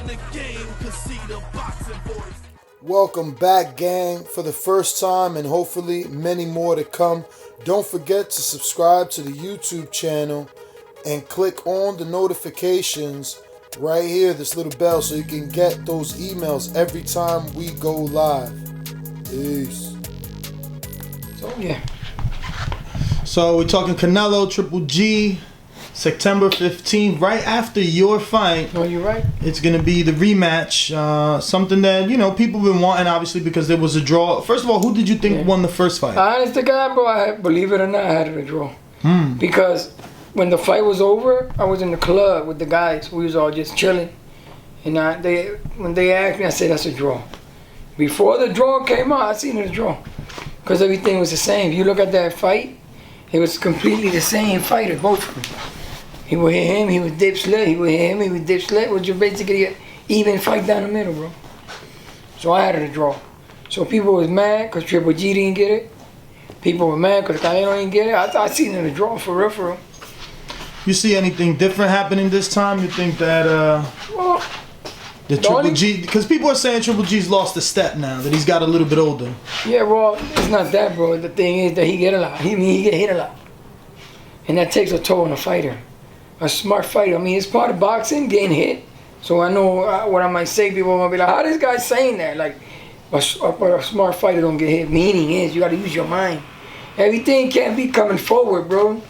the game can see the boxing voice. Welcome back, gang, for the first time and hopefully many more to come. Don't forget to subscribe to the YouTube channel and click on the notifications right here, this little bell, so you can get those emails every time we go live. Peace. So we're talking Canelo, Triple G, September 15th, right after your fight. Oh, you're right. It's going to be the rematch. Something that, you know, people have been wanting, obviously, because there was a draw. First of all, who did you think won the first fight? Honest to God, bro, believe it or not, I had it a draw. Because when the fight was over, I was in the club with the guys. We was all just chilling. And when they asked me, I said, that's a draw. Before the draw came out, I seen it a draw. Because everything was the same. If you look at that fight, it was completely the same fight as both of them. He would hit him, he would dip slit, he would hit him, he would dip slit, which was basically an even fight down the middle, bro. So I had it a draw. So people was mad because Triple G didn't get it. People were mad because Canelo didn't get it. I seen it a draw, for real, for real. You see anything different happening this time? You think that Well, the Triple G, because people are saying Triple G's lost a step now, that he's got a little bit older. yeah, well, it's not that, bro. The thing is that he get a lot. He get hit a lot. And that takes a toll on a fighter. A smart fighter. I mean, it's part of boxing, getting hit. So I know what I might say. People are going to be like, how this guy saying that? Like, a smart fighter don't get hit. Meaning is, you got to use your mind. Everything can't be coming forward, bro.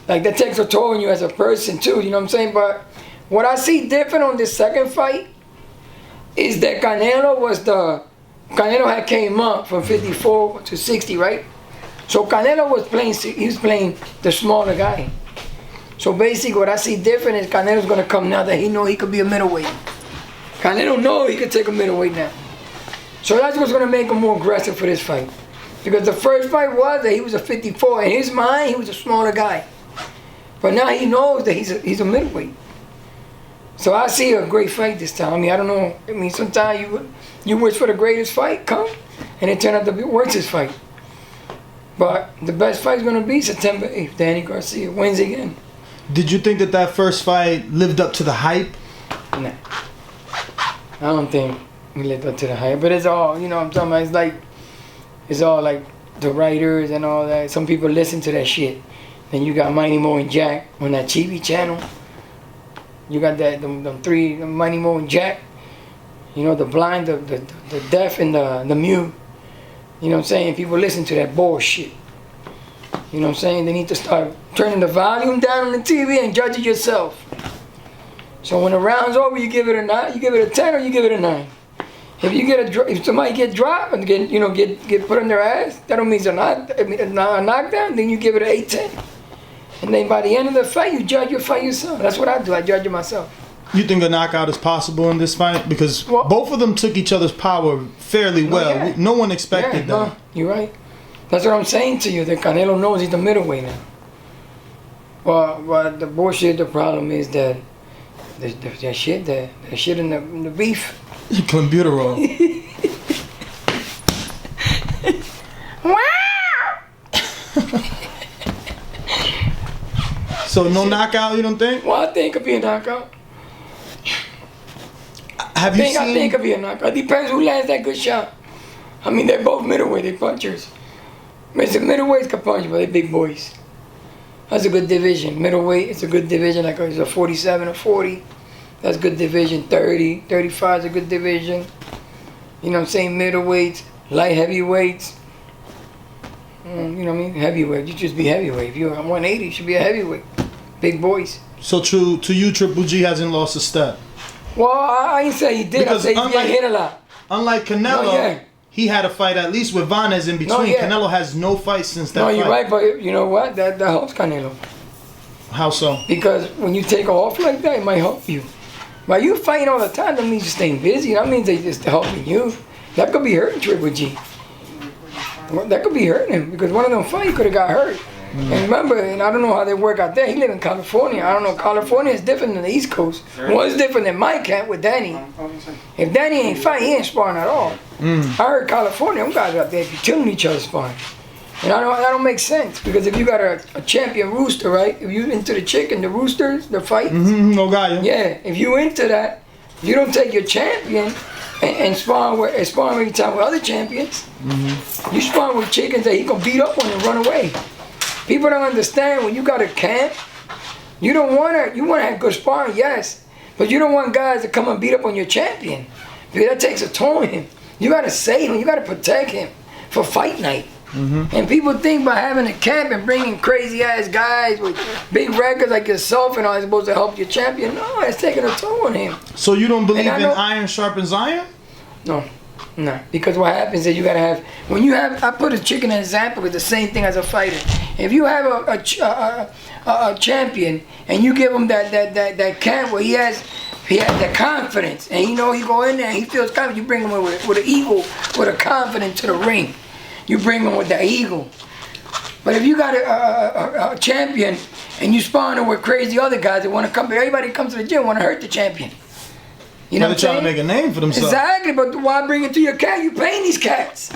Like, that takes a toll on you as a person, too. You know what I'm saying? But what I see different on this second fight is that Canelo had came up from 54 to 60, right? So Canelo was playing the smaller guy. So basically what I see different is Canelo's going to come now that he know he could be a middleweight. Canelo know he could take a middleweight now. So that's what's going to make him more aggressive for this fight. Because the first fight was that he was a 54. In his mind, he was a smaller guy. But now he knows that he's a middleweight. So I see a great fight this time. I mean, I don't know. I mean, sometimes you wish for the greatest fight come, and it turned out to be the worstest fight. But the best fight's going to be September 8th. Danny Garcia wins again. Did you think that first fight lived up to the hype? Nah. I don't think he lived up to the hype. But it's all, you know what I'm talking about? It's all like the writers and all that. Some people listen to that shit. Then you got Mighty Mo and Jack on that TV channel. You got them three, Mighty Mo and Jack. You know, the blind, the deaf, and the mute. You know what I'm saying? People listen to that bullshit. You know what I'm saying? They need to start turning the volume down on the TV and judge it yourself. So when the round's over, you give it a 9, you give it a 10, or you give it a 9. If somebody get dropped and get put on their ass, that don't mean it's a knockdown. Then you give it an 8, 10. And then by the end of the fight, you judge your fight yourself. That's what I do. I judge it myself. You think a knockout is possible in this fight? Because both of them took each other's power fairly well. Yeah. No one expected that. No, you're right. That's what I'm saying to you. That Canelo knows he's the middleweight now. Well, the bullshit, the problem is that that shit in the beef. Clenbuterol. So no knockout, you don't think? Well, I think it could be a knockout. I think it could be a knockout. Depends who lands that good shot. I mean, they're both middleweight, they punchers. It's a middleweight can punch, but they're big boys. That's a good division. Middleweight, it's a good division. Like it's a 47 or 40. That's a good division. 30, 35 is a good division. You know what I'm saying? Middleweights, light heavyweights. You know what I mean? Heavyweight. You just be heavyweight. If you're 180, you should be a heavyweight. Big boys. So true to you, Triple G hasn't lost a step. Well, I ain't say he did. Because I say he got hit a lot. Unlike Canelo, he had a fight at least with Vanez in between. Canelo has no fight since that fight. No, you're right, but you know what? That helps Canelo. How so? Because when you take off like that, it might help you. But you fighting all the time, that means you're staying busy. That means they just helping you. That could be hurting Triple G. That could be hurting him because one of them fights could have got hurt. And remember, and I don't know how they work out there. He live in California. I don't know. California is different than the East Coast. Well, it's different than my camp with Danny. If Danny ain't fighting, he ain't sparring at all. I heard California, them guys out there be killing each other sparring. And that don't make sense because if you got a champion rooster, right? If you into the chicken, the roosters, the fight. No guy. Yeah, if you into that, You don't take your champion and spawn with every time with other champions. You spawn with chickens that he gonna beat up on and run away. People don't understand when you got a camp. You wanna have good sparring, yes, but you don't want guys to come and beat up on your champion because that takes a toll on him. You gotta save him. You gotta protect him for fight night. And people think by having a camp and bringing crazy ass guys with big records like yourself and all is supposed to help your champion. No, it's taking a toll on him. So you don't believe in iron sharpens iron? No, because what happens is you gotta have I put a chicken example with the same thing as a fighter. If you have a champion and you give him that camp where he has the confidence and he go in there and he feels confident, you bring him with an ego, with a confidence to the ring. You bring him with that ego. But if you got a champion and you spawn with crazy other guys that want to come, everybody comes to the gym want to hurt the champion. You know what I'm saying? They're trying to make a name for themselves. Exactly, but why bring it to your cat? You paying these cats.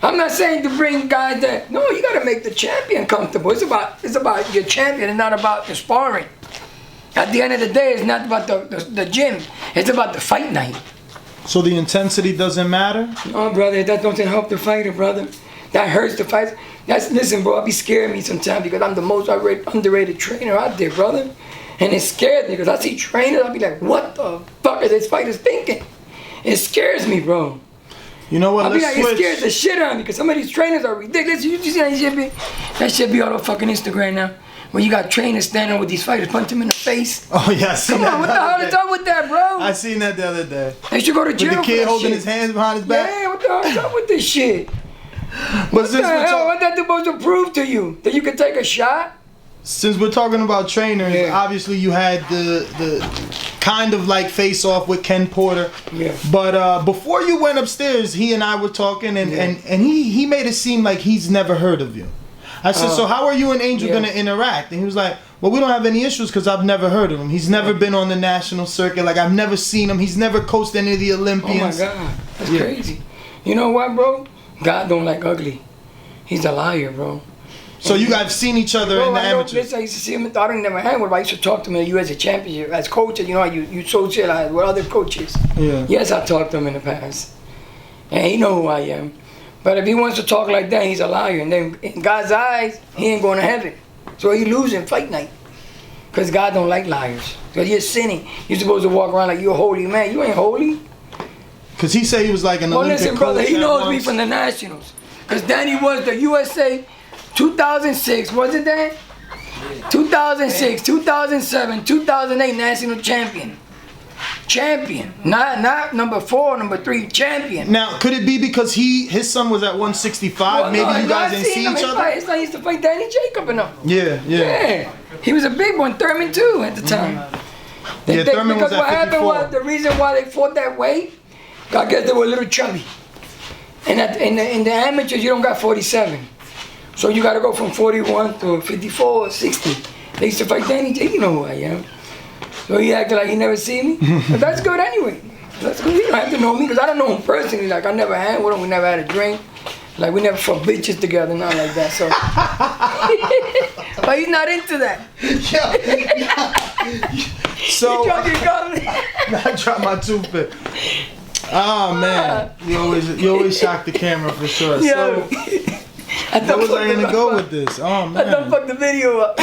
I'm not saying to bring guys that, no, you got to make the champion comfortable. It's about your champion and not about the sparring. At the end of the day, it's not about the gym. It's about the fight night. So the intensity doesn't matter? No, brother, that doesn't help the fighter, brother. That hurts the fight. Listen, bro, I'll be scaring me sometimes because I'm the most underrated trainer out there, brother. And it scares me because I see trainers, I'll be like, what the fuck are these fighters thinking? It scares me, bro. You know what? I'll be like, it scares the shit out of me because some of these trainers are ridiculous. You see that shit be all over fucking Instagram now. When you got trainers standing with these fighters, punch them in the face. Oh, yeah, I seen that. Come on, what the hell is up with that, bro? I seen that the other day. They should go to jail. With the kid holding shit. his hands behind his back? Yeah, what the hell is up with this shit? What the hell? What's that supposed to prove to you? That you can take a shot? Since we're talking about trainers, Yeah. obviously you had the kind of like face off with Ken Porter. Yeah. But before you went upstairs, he and I were talking, and he made it seem like he's never heard of you. I said, so how are you and Angel going to interact? And he was like, well, we don't have any issues because I've never heard of him. He's never been on the national circuit. Like, I've never seen him. He's never coached any of the Olympians. Oh, my God. That's crazy. You know what, bro? God don't like ugly. He's a liar, bro. So you guys seen each other in the amateurs? I used to see him. I don't never had one, but I used to talk to him in the USA Championship. As coaches, you know, you socialize with other coaches. Yeah. Yes, I talked to him in the past. And he know who I am. But if he wants to talk like that, he's a liar. And then in God's eyes, he ain't going to heaven. So he losing fight night. Because God don't like liars. Because you're sinning. You're supposed to walk around like you're a holy man. You ain't holy. Because he said he was like an Olympic listen, brother, he knows me from the Nationals. Because Danny was the USA 2006, was it that? 2006, 2007, 2008 national champion. Champion. Not number 4, number 3, champion. Now, could it be because his son was at 165? Well, maybe no, you guys didn't see each other? His son used to fight Danny Jacob and them. Yeah. He was a big one, Thurman too, at the time. Thurman was at 54. Because what happened was, the reason why they fought that weight, I guess they were a little chubby. And in the amateurs, you don't got 47. So you got to go from 41 to 54 or 60. They used to fight Danny Jacob. You know who I am. So he acted like he never seen me. But that's good anyway. That's good. You don't have to know me because I don't know him personally. Like, I never had with him. We never had a drink. Like, we never fucked bitches together. Not like that. So. But he's not into that. So. I dropped my toothpick. Oh, man. You always shock the camera for sure. So. Where was I going to go with this? Oh, man. I done fucked the video up.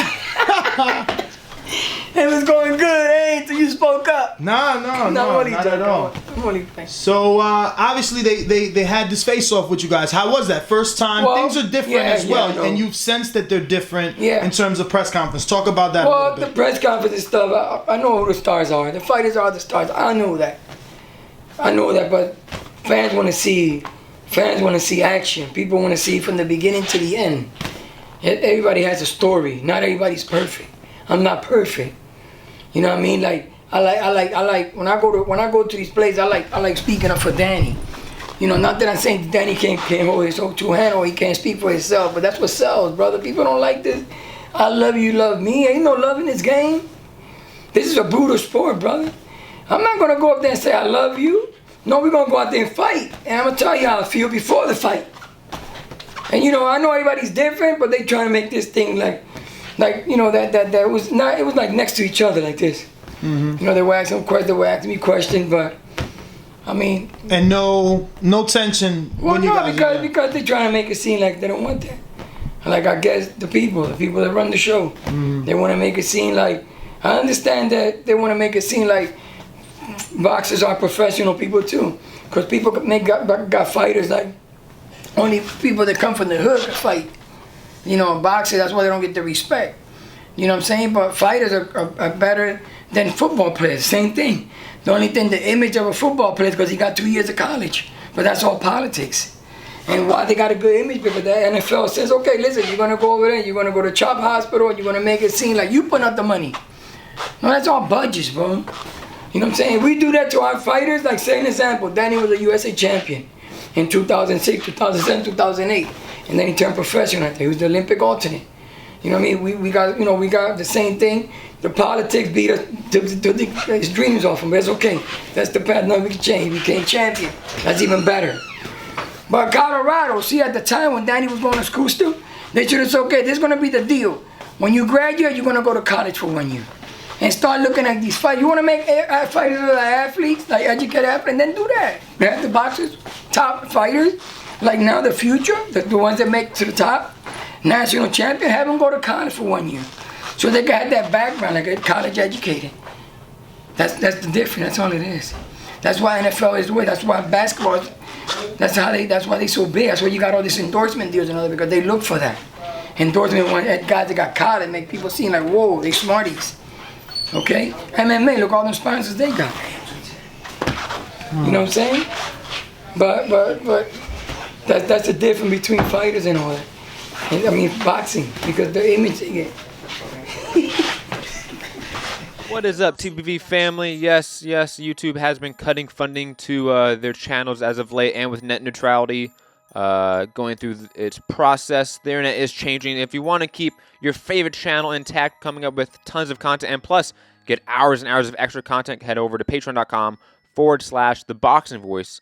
It was going good, eh? Until you spoke up. No, not at all. So, obviously, they had this face-off with you guys. How was that? First time? Well, things are different as well. No. And you've sensed that they're different in terms of press conference. Talk about that a little bit. The press conference and stuff, I know who the stars are. The fighters are the stars. I know that. But fans want to see action. People want to see from the beginning to the end. Everybody has a story. Not everybody's perfect. I'm not perfect. You know what I mean? Like I like when I go to these places, I like speaking up for Danny. You know, not that I'm saying Danny can't hold his own two hand or he can't speak for himself, but that's what sells, brother. People don't like this. I love you, love me. Ain't no love in this game. This is a brutal sport, brother. I'm not gonna go up there and say I love you. No, we're gonna go out there and fight. And I'm gonna tell you how I feel before the fight. And you know, I know everybody's different, but they trying to make this thing like you know, that was not, it was like next to each other like this. You know, they were asking questions, they were asking me questions, but I mean. And no tension. Well, when you no, guys are there. because they're trying to make it seem like they don't want that. Like, I guess the people that run the show, they want to make it seem like, I understand that they want to make it seem like boxers are professional people too. Because people got fighters like, only people that come from the hood can fight. You know, boxers, that's why they don't get the respect. You know what I'm saying? But fighters are better than football players, same thing. The only thing, the image of a football player is because he got 2 years of college. But that's all politics. And why they got a good image, because the NFL says, okay, listen, you're going to go over there, you're going to go to Chop Hospital, and you're going to make it seem like you put up the money. No, that's all budgets, bro. You know what I'm saying? We do that to our fighters. Like, say an example, Danny was a USA champion in 2006, 2007, 2008. And then he turned professional. He was the Olympic alternate. You know what I mean? We got the same thing. The politics beat us, took his dreams off him. But it's okay. That's the path. No, we can change. We became champion. That's even better. But Colorado, see, at the time when Danny was going to school still, they should have said, okay, this is going to be the deal. When you graduate, you're going to go to college for 1 year. And start looking at these fights. You want to make fighters like athletes, like educated athletes, then do that. They have the boxers, top fighters, like now the future, the ones that make to the top, national champion, have them go to college for 1 year. So they can have that background, like a college educated. That's the difference, that's all it is. That's why NFL is the way, that's why basketball is, that's why they so big. That's why you got all these endorsement deals and all that, because they look for that. Endorsement guys that got caught and make people seem like, whoa, they smarties. Okay? MMA, look all them sponsors they got. You know what I'm saying? But that's the difference between fighters and all that. And, I mean, boxing, because the image they get. What is up, TBV family? Yes, YouTube has been cutting funding to their channels as of late, and with net neutrality going through its process, the internet is changing. If you want to keep your favorite channel intact, coming up with tons of content, and plus get hours and hours of extra content, head over to patreon.com/ThaBoxingVoice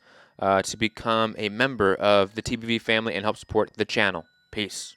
to become a member of the TBV family and help support the channel. Peace.